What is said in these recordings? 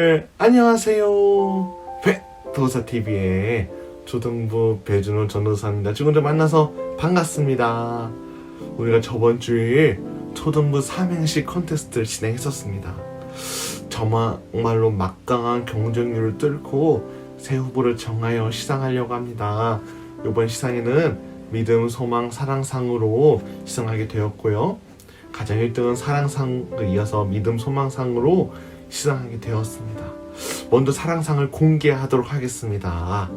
친구들 안녕하세요. 배도사TV의 초등부 배준호 전도사입니다. 친구들 만나서 반갑습니다. 우리가 저번 주일 초등부 삼행시 컨테스트를 진행했었습니다. 정말로 막강한 경쟁률을 뚫고 새 후보를 정하여 시상하려고 합니다. 이번 시상에는 믿음, 소망, 사랑상으로 시상하게 되었고요. 가장 1등은 사랑상을 이어서 믿음, 소망상으로 시상하게 되었습니다. 먼저 사랑상을 공개하도록 하겠습니다.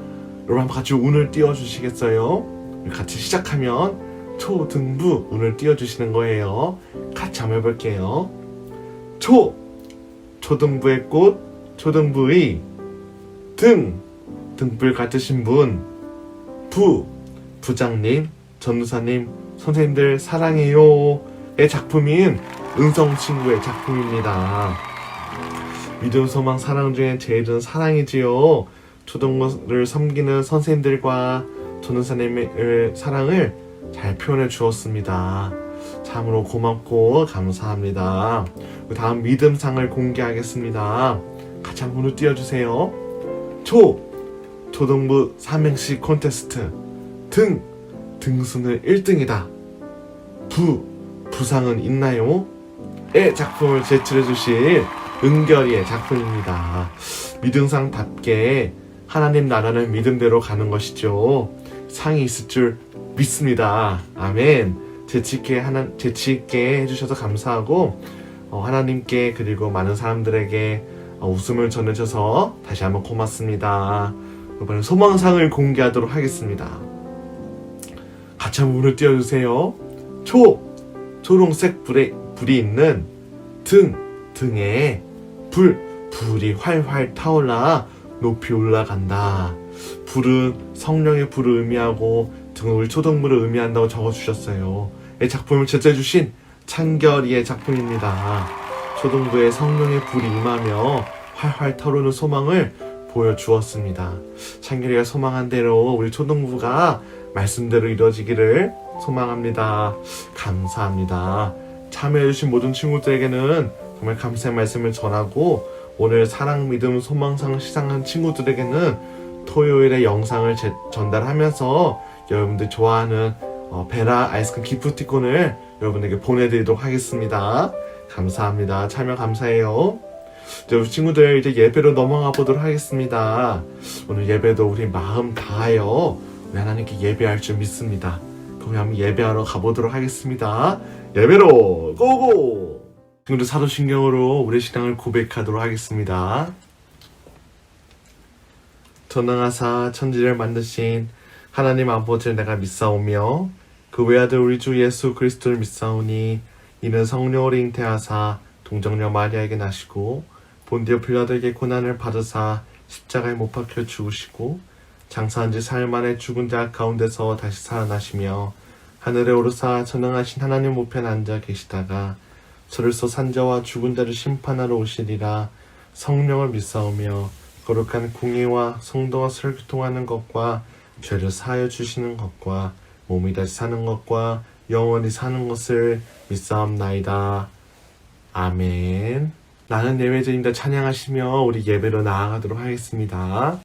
여러분 한번 같이 운을 띄워주시겠어요? 같이 시작하면 초등부 운을 띄워주시는 거예요. 같이 한번 해볼게요. 초등부의 꽃, 초등부의 등불 같으신 분, 부장님, 전도사님, 선생님들 사랑해요 의 작품인 은성친구의 작품입니다. 믿음, 소망, 사랑 중에 제일은 사랑이지요. 초등부를 섬기는 선생님들과 전도사님의 사랑을 잘 표현해 주었습니다. 참으로 고맙고 감사합니다. 다음 믿음상을 공개하겠습니다. 같이 한번 눈을 띄워주세요. 초등부 삼행시 콘테스트 등수는 1등이다. 부상은 있나요? 의 작품을 제출해주실 은결이의 작품입니다. 믿음상답게 하나님 나라는 믿음대로 가는 것이죠. 상이 있을 줄 믿습니다. 아멘. 재치있게 해주셔서 감사하고 하나님께 그리고 많은 사람들에게 웃음을 전해줘서 다시 한번 고맙습니다. 이번엔 소망상을 공개하도록 하겠습니다. 같이 한번 문을 띄워주세요. 초록색 불이 있는 등에 불이 활활 타올라 높이 올라간다. 불은 성령의 불을 의미하고 등은 우리 초등부를 의미한다고 적어주셨어요. 이 작품을 제출해주신 창결이의 작품입니다. 초등부에 성령의 불이 임하며 활활 타오르는 소망을 보여주었습니다. 창결이가 소망한 대로 우리 초등부가 말씀대로 이루어지기를 소망합니다. 감사합니다. 참여해주신 모든 친구들에게는 정말 감사의 말씀을 전하고 오늘 사랑, 믿음, 소망상 시상한 친구들에게는 토요일에 영상을 전달하면서 여러분들 좋아하는 베라 아이스크림 기프티콘을 여러분에게 보내드리도록 하겠습니다. 감사합니다. 참여 감사해요. 이제 우리 친구들 이제 예배로 넘어가 보도록 하겠습니다. 오늘 예배도 우리 마음 다하여 우리 하나님께 예배할 줄 믿습니다. 그럼 한번 예배하러 가보도록 하겠습니다. 예배로 고고! 친구들 사도신경으로 우리 신앙을 고백하도록 하겠습니다. 전능하사 천지를 만드신 하나님 아버지를 내가 믿사오며 그 외아들 우리 주 예수 그리스도를 믿사오니 이는 성령으로 잉태하사 동정녀 마리아에게 나시고 본디오 빌라도에게 고난을 받으사 십자가에 못 박혀 죽으시고 장사한 지 사흘 만에 죽은 자 가운데서 다시 살아나시며 하늘에 오르사 전능하신 하나님 우편에 앉아 계시다가 저를서 산자와 죽은 자를 심판하러 오시리라. 성령을 믿사오며 거룩한 공의와 성도와 설교통하는 것과 죄를 사하여 주시는 것과 몸이 다시 사는 것과 영원히 사는 것을 믿사옵나이다. 아멘. 나는 예배자입니다. 찬양하시며 우리 예배로 나아가도록 하겠습니다.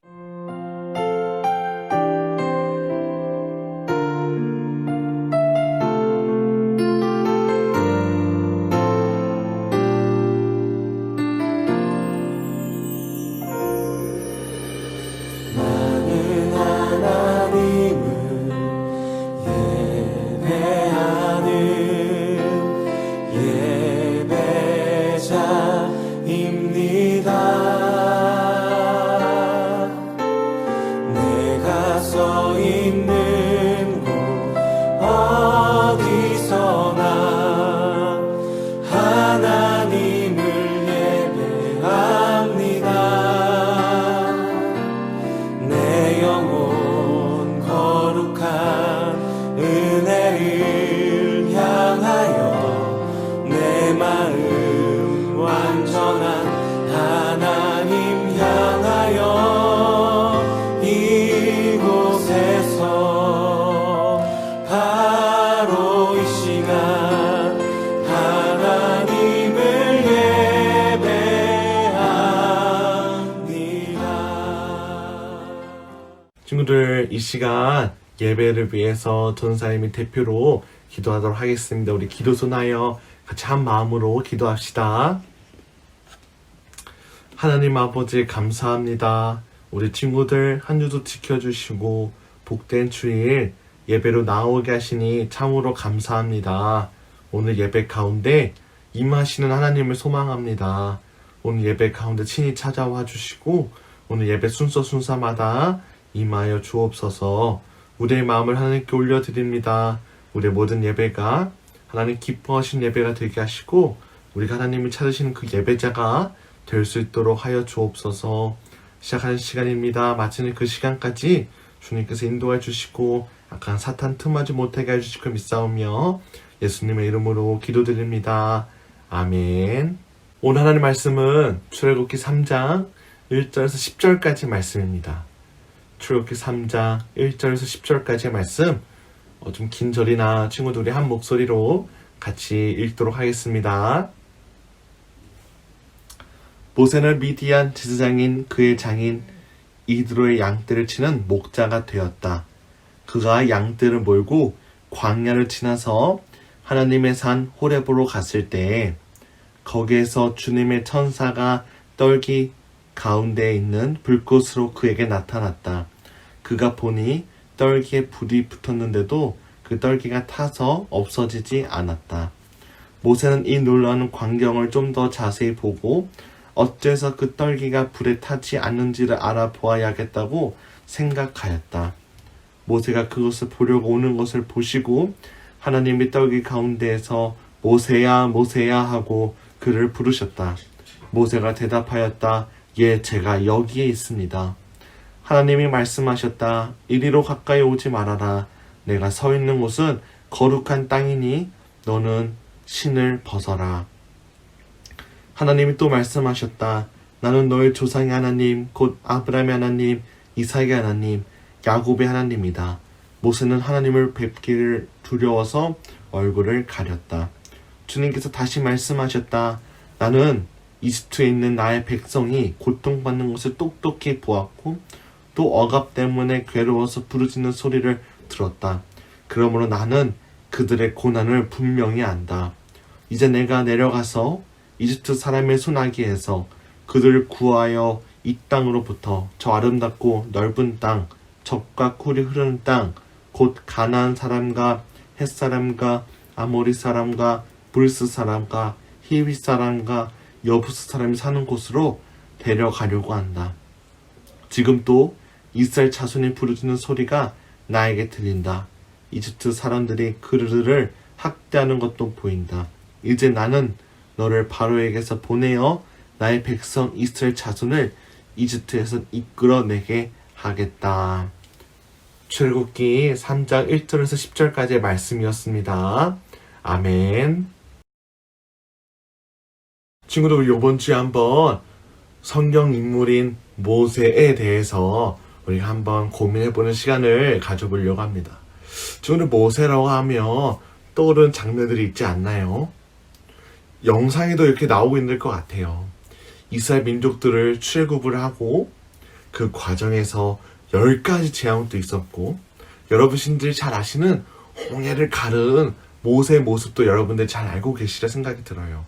친구들, 이 시간 예배를 위해서 전사님이 대표로 기도하도록 하겠습니다. 우리 기도손하여 같이 한 마음으로 기도합시다. 하나님 아버지 감사합니다. 우리 친구들 한 주도 지켜주시고 복된 주일 예배로 나오게 하시니 참으로 감사합니다. 오늘 예배 가운데 임하시는 하나님을 소망합니다. 오늘 예배 가운데 친히 찾아와 주시고 오늘 예배 순서마다 임하여 주옵소서. 우리의 마음을 하나님께 올려드립니다. 우리의 모든 예배가 하나님 기뻐하신 예배가 되게 하시고 우리가 하나님을 찾으시는 그 예배자가 될 수 있도록 하여 주옵소서. 시작하는 시간입니다. 마치는 그 시간까지 주님께서 인도해 주시고 약간 사탄 틈하지 못하게 해주시고 믿사오며 예수님의 이름으로 기도드립니다. 아멘. 오늘 하나님 말씀은 출애굽기 3장 1절에서 10절까지 말씀입니다. 출애굽기 3장 1절에서 10절까지의 말씀, 좀 긴 절이나 친구들이 한 목소리로 같이 읽도록 하겠습니다. 모세는 미디안 제사장인 그의 장인 이드로의 양떼를 치는 목자가 되었다. 그가 양떼를 몰고 광야를 지나서 하나님의 산 호렙으로 갔을 때 거기에서 주님의 천사가 떨기 가운데 있는 불꽃으로 그에게 나타났다. 그가 보니 떨기에 불이 붙었는데도 그 떨기가 타서 없어지지 않았다. 모세는 이 놀라운 광경을 좀 더 자세히 보고 어째서 그 떨기가 불에 타지 않는지를 알아보아야겠다고 생각하였다. 모세가 그것을 보려고 오는 것을 보시고 하나님이 떨기 가운데에서 모세야 모세야 하고 그를 부르셨다. 모세가 대답하였다. 예, 제가 여기에 있습니다. 하나님이 말씀하셨다. 이리로 가까이 오지 말아라. 내가 서 있는 곳은 거룩한 땅이니 너는 신을 벗어라. 하나님이 또 말씀하셨다. 나는 너의 조상의 하나님, 곧 아브라함의 하나님, 이삭의 하나님, 야곱의 하나님이다. 모세는 하나님을 뵙기를 두려워서 얼굴을 가렸다. 주님께서 다시 말씀하셨다. 나는 이집트에 있는 나의 백성이 고통받는 것을 똑똑히 보았고 또 억압 때문에 괴로워서 부르짖는 소리를 들었다. 그러므로 나는 그들의 고난을 분명히 안다. 이제 내가 내려가서 이집트 사람의 손아귀에서 그들을 구하여 이 땅으로부터 저 아름답고 넓은 땅, 젖과 꿀이 흐르는 땅, 곧 가나안 사람과 헷 사람과 아모리 사람과 브리스 사람과 히위 사람과 여부스 사람이 사는 곳으로 데려가려고 한다. 지금 또 이스라엘 자손이 부르짖는 소리가 나에게 들린다. 이집트 사람들이 그들을 학대하는 것도 보인다. 이제 나는 너를 바로에게서 보내어 나의 백성 이스라엘 자손을 이집트에서 이끌어내게 하겠다. 출애굽기 3장 1절에서 10절까지의 말씀이었습니다. 아멘. 친구들, 우리 이번 주에 한번 성경 인물인 모세에 대해서 우리가 한번 고민해보는 시간을 가져보려고 합니다. 친구들, 모세라고 하면 떠오르는 장면들이 있지 않나요? 영상에도 이렇게 나오고 있는 것 같아요. 이스라엘 민족들을 출애굽을 하고 그 과정에서 10가지 재앙도 있었고 여러분들이 잘 아시는 홍해를 가른 모세의 모습도 여러분들 잘 알고 계시리라 생각이 들어요.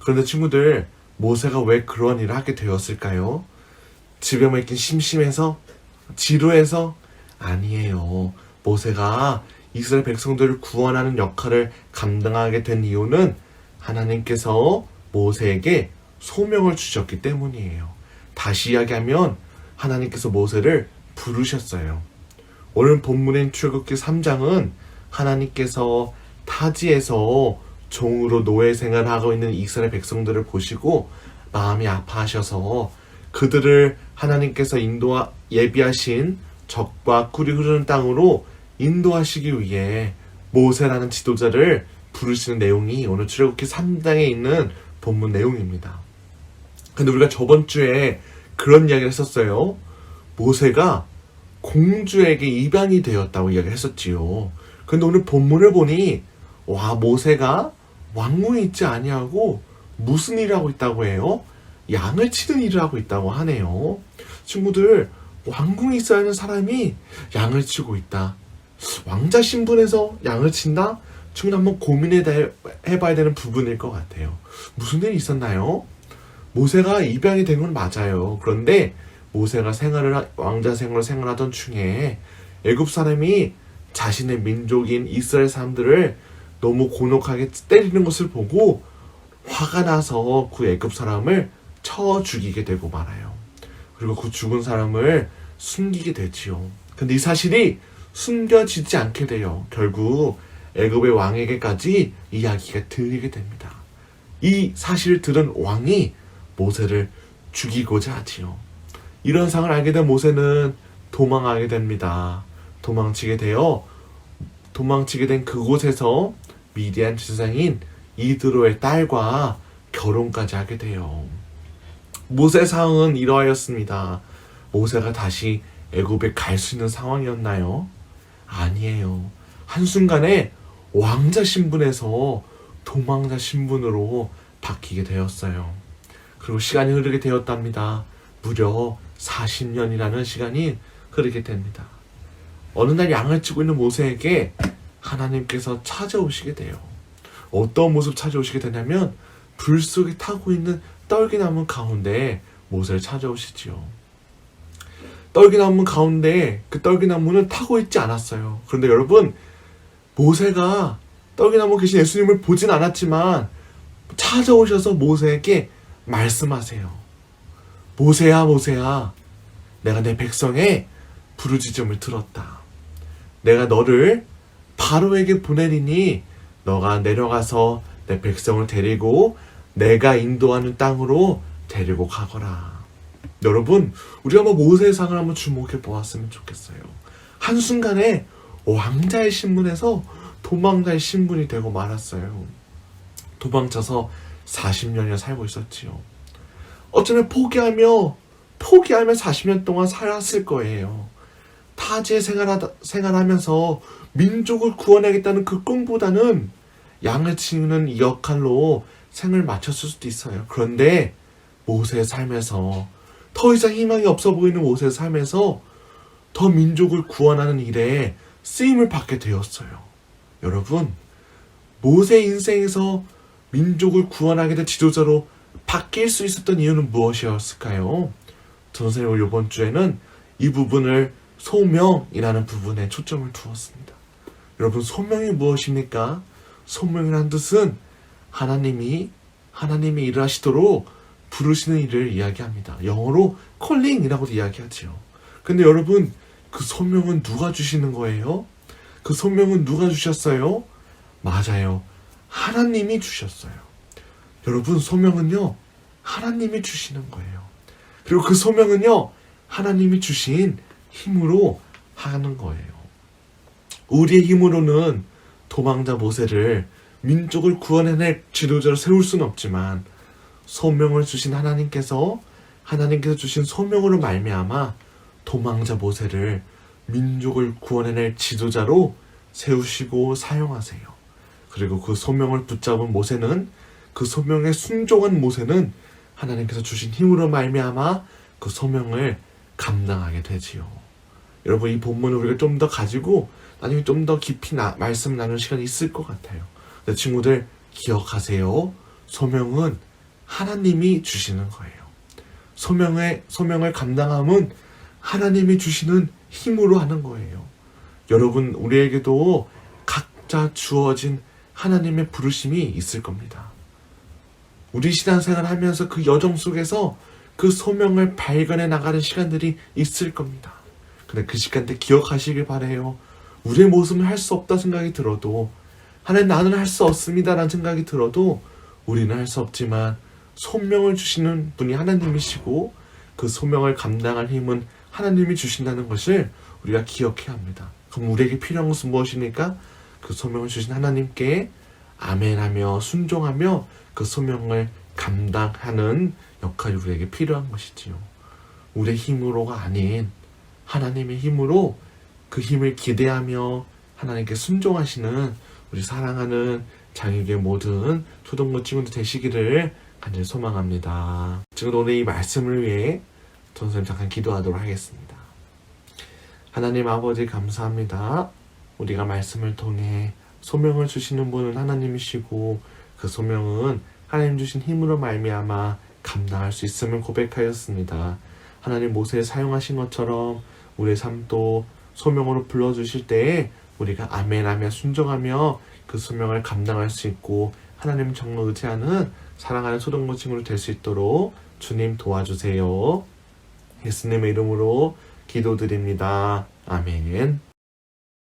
그런데 친구들, 모세가 왜 그런 일을 하게 되었을까요? 집에만 있긴 심심해서? 지루해서? 아니에요. 모세가 이스라엘 백성들을 구원하는 역할을 감당하게 된 이유는 하나님께서 모세에게 소명을 주셨기 때문이에요. 다시 이야기하면 하나님께서 모세를 부르셨어요. 오늘 본문인 출애굽기 3장은 하나님께서 타지에서 종으로 노예 생활을 하고 있는 이스라엘 백성들을 보시고 마음이 아파하셔서 그들을 하나님께서 예비하신 젖과 꿀이 흐르는 땅으로 인도하시기 위해 모세라는 지도자를 부르시는 내용이 오늘 출애굽기 3장에 있는 본문 내용입니다. 근데 우리가 저번 주에 그런 이야기를 했었어요. 모세가 공주에게 입양이 되었다고 이야기를 했었지요. 근데 오늘 본문을 보니 모세가 왕궁에 있지 아니하고 무슨 일을 하고 있다고 해요? 양을 치는 일을 하고 있다고 하네요. 친구들, 왕궁에 있어야 하는 사람이 양을 치고 있다. 왕자 신분에서 양을 친다? 충분히 한번 고민해봐야 되는 부분일 것 같아요. 무슨 일이 있었나요? 모세가 입양이 된 건 맞아요. 그런데 모세가 왕자 생활을 생활하던 중에 애굽 사람이 자신의 민족인 이스라엘 사람들을 너무 곤혹하게 때리는 것을 보고 화가 나서 그 애굽 사람을 쳐 죽이게 되고 말아요. 그리고 그 죽은 사람을 숨기게 되지요. 근데 이 사실이 숨겨지지 않게 돼요. 결국 애굽의 왕에게까지 이야기가 들리게 됩니다. 이 사실을 들은 왕이 모세를 죽이고자 하지요. 이런 상을 알게 된 모세는 도망하게 됩니다. 도망치게 된 그곳에서 미디안 지사장인 이드로의 딸과 결혼까지 하게 돼요. 모세의 상황은 이러하였습니다. 모세가 다시 애굽에 갈 수 있는 상황이었나요? 아니에요. 한순간에 왕자 신분에서 도망자 신분으로 바뀌게 되었어요. 그리고 시간이 흐르게 되었답니다. 무려 40년이라는 시간이 흐르게 됩니다. 어느 날 양을 치고 있는 모세에게 하나님께서 찾아오시게 돼요. 어떤 모습 찾아오시게 되냐면 불 속에 타고 있는 떨기나무 가운데 모세를 찾아오시지요. 떨기나무 가운데 그 떨기나무는 타고 있지 않았어요. 그런데 여러분, 모세가 떨기나무 계신 예수님을 보진 않았지만 찾아오셔서 모세에게 말씀하세요. 모세야, 모세야, 내가 내 백성의 부르짖음을 들었다. 내가 너를 바로에게 보내리니 너가 내려가서 내 백성을 데리고 내가 인도하는 땅으로 데리고 가거라. 여러분, 우리가 한번 모세의 상을 한번 주목해 보았으면 좋겠어요. 한순간에 왕자의 신분에서 도망자의 신분이 되고 말았어요. 도망쳐서 40년이나 살고 있었지요. 어쩌면 포기하며 40년 동안 살았을 거예요. 타지에 생활하면서 민족을 구원하겠다는 그 꿈보다는 양을 치는 이 역할로 생을 마쳤을 수도 있어요. 그런데 모세의 삶에서 더 이상 희망이 없어 보이는 모세의 삶에서 더 민족을 구원하는 일에 쓰임을 받게 되었어요. 여러분, 모세 인생에서 민족을 구원하게 된 지도자로 바뀔 수 있었던 이유는 무엇이었을까요? 선생님은 이번 주에는 이 부분을 소명이라는 부분에 초점을 두었습니다. 여러분, 소명이 무엇입니까? 소명이란 뜻은 하나님이 일을 하시도록 부르시는 일을 이야기합니다. 영어로 calling이라고도 이야기하지요. 근데 여러분, 그 소명은 누가 주시는 거예요? 그 소명은 누가 주셨어요? 맞아요. 하나님이 주셨어요. 여러분, 소명은요, 하나님이 주시는 거예요. 그리고 그 소명은요, 하나님이 주신 힘으로 하는 거예요. 우리의 힘으로는 도망자 모세를 민족을 구원해낼 지도자로 세울 수는 없지만 소명을 주신 하나님께서 주신 소명으로 말미암아 도망자 모세를 민족을 구원해낼 지도자로 세우시고 사용하세요. 그리고 그 소명을 붙잡은 모세는, 그 소명에 순종한 모세는 하나님께서 주신 힘으로 말미암아 그 소명을 감당하게 되지요. 여러분, 이 본문을 우리가 좀 더 가지고 나중에 좀 더 깊이 말씀 나눌 시간이 있을 것 같아요. 네, 친구들 기억하세요. 소명은 하나님이 주시는 거예요. 소명을 감당함은 하나님이 주시는 힘으로 하는 거예요. 여러분, 우리에게도 각자 주어진 하나님의 부르심이 있을 겁니다. 우리 신앙생활 하면서 그 여정 속에서 그 소명을 발견해 나가는 시간들이 있을 겁니다. 근데 그 시간대 기억하시길 바라요. 우리의 모습은 할 수 없다 생각이 들어도, 하나님 나는 할 수 없습니다 라는 생각이 들어도 우리는 할 수 없지만 소명을 주시는 분이 하나님이시고 그 소명을 감당할 힘은 하나님이 주신다는 것을 우리가 기억해야 합니다. 그럼 우리에게 필요한 것은 무엇입니까? 그 소명을 주신 하나님께 아멘하며 순종하며 그 소명을 감당하는 역할이 우리에게 필요한 것이지요. 우리의 힘으로가 아닌 하나님의 힘으로 그 힘을 기대하며 하나님께 순종하시는 우리 사랑하는 장유계 모든 초등부 친구들 되시기를 간절히 소망합니다. 지금 오늘 이 말씀을 위해 선생님 잠깐 기도하도록 하겠습니다. 하나님 아버지 감사합니다. 우리가 말씀을 통해 소명을 주시는 분은 하나님이시고 그 소명은 하나님 주신 힘으로 말미암아 감당할 수 있음을 고백하였습니다. 하나님 모세를 사용하신 것처럼 우리의 삶도 소명으로 불러주실 때에 우리가 아멘하며 순종하며 그 소명을 감당할 수 있고 하나님 정말 의지하는 사랑하는 초등부 친구로 될 수 있도록 주님 도와주세요. 예수님의 이름으로 기도드립니다. 아멘.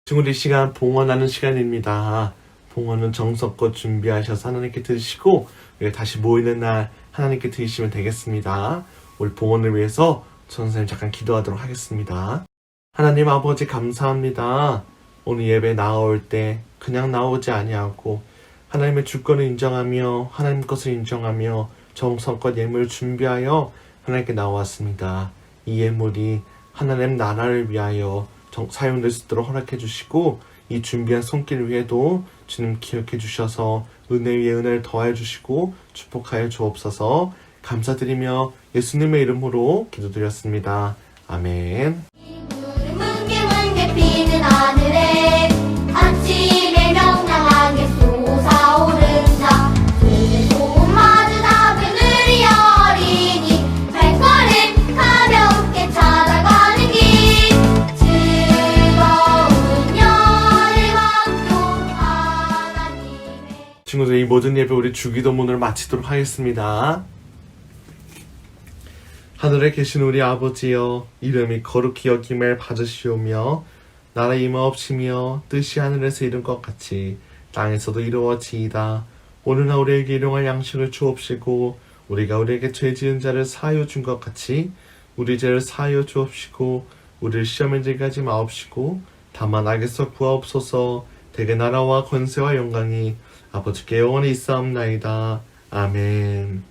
친구들, 이 시간 봉헌하는 시간입니다. 봉헌은 정성껏 준비하셔서 하나님께 드리시고 다시 모이는 날 하나님께 드리시면 되겠습니다. 우리 봉헌을 위해서 선생님 잠깐 기도하도록 하겠습니다. 하나님 아버지 감사합니다. 오늘 예배 나올 때 그냥 나오지 아니하고 하나님의 주권을 인정하며 하나님 것을 인정하며 정성껏 예물을 준비하여 하나님께 나왔습니다. 이 예물이 하나님 나라를 위하여 사용될 수 있도록 허락해 주시고 이 준비한 손길 위에도 주님 기억해 주셔서 은혜 위에 은혜를 더해 주시고 축복하여 주옵소서. 감사드리며 예수님의 이름으로 기도드렸습니다. 아멘. 뭉게뭉게 피는 하늘에 아침에 명랑하게 솟아오른다. 그의 소마주 답은 우리 어린이 발걸음 가볍게 찾아가는 길 즐거운 열의 왕도 하나님의. 친구들, 이 모든 예배 우리 주기도문을 마치도록 하겠습니다. 하늘에 계신 우리 아버지여, 이름이 거룩히 여김을 받으시오며 나라 임하옵시며 뜻이 하늘에서 이룬 것 같이 땅에서도 이루어지이다. 오늘날 우리에게 일용할 양식을 주옵시고 우리가 우리에게 죄 지은 자를 사하여 준 것 같이 우리 죄를 사하여 주옵시고 우리를 시험에 들게 하지 마옵시고 다만 악에서 구하옵소서. 대개 나라와 권세와 영광이 아버지께 영원히 있사옵나이다. 아멘.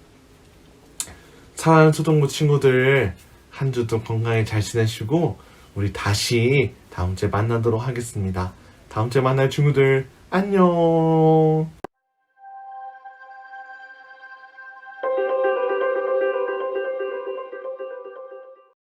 사랑하는 초등부 친구들, 한 주도 건강히 잘 지내시고 우리 다시 다음 주에 만나도록 하겠습니다. 다음 주에 만날 친구들 안녕.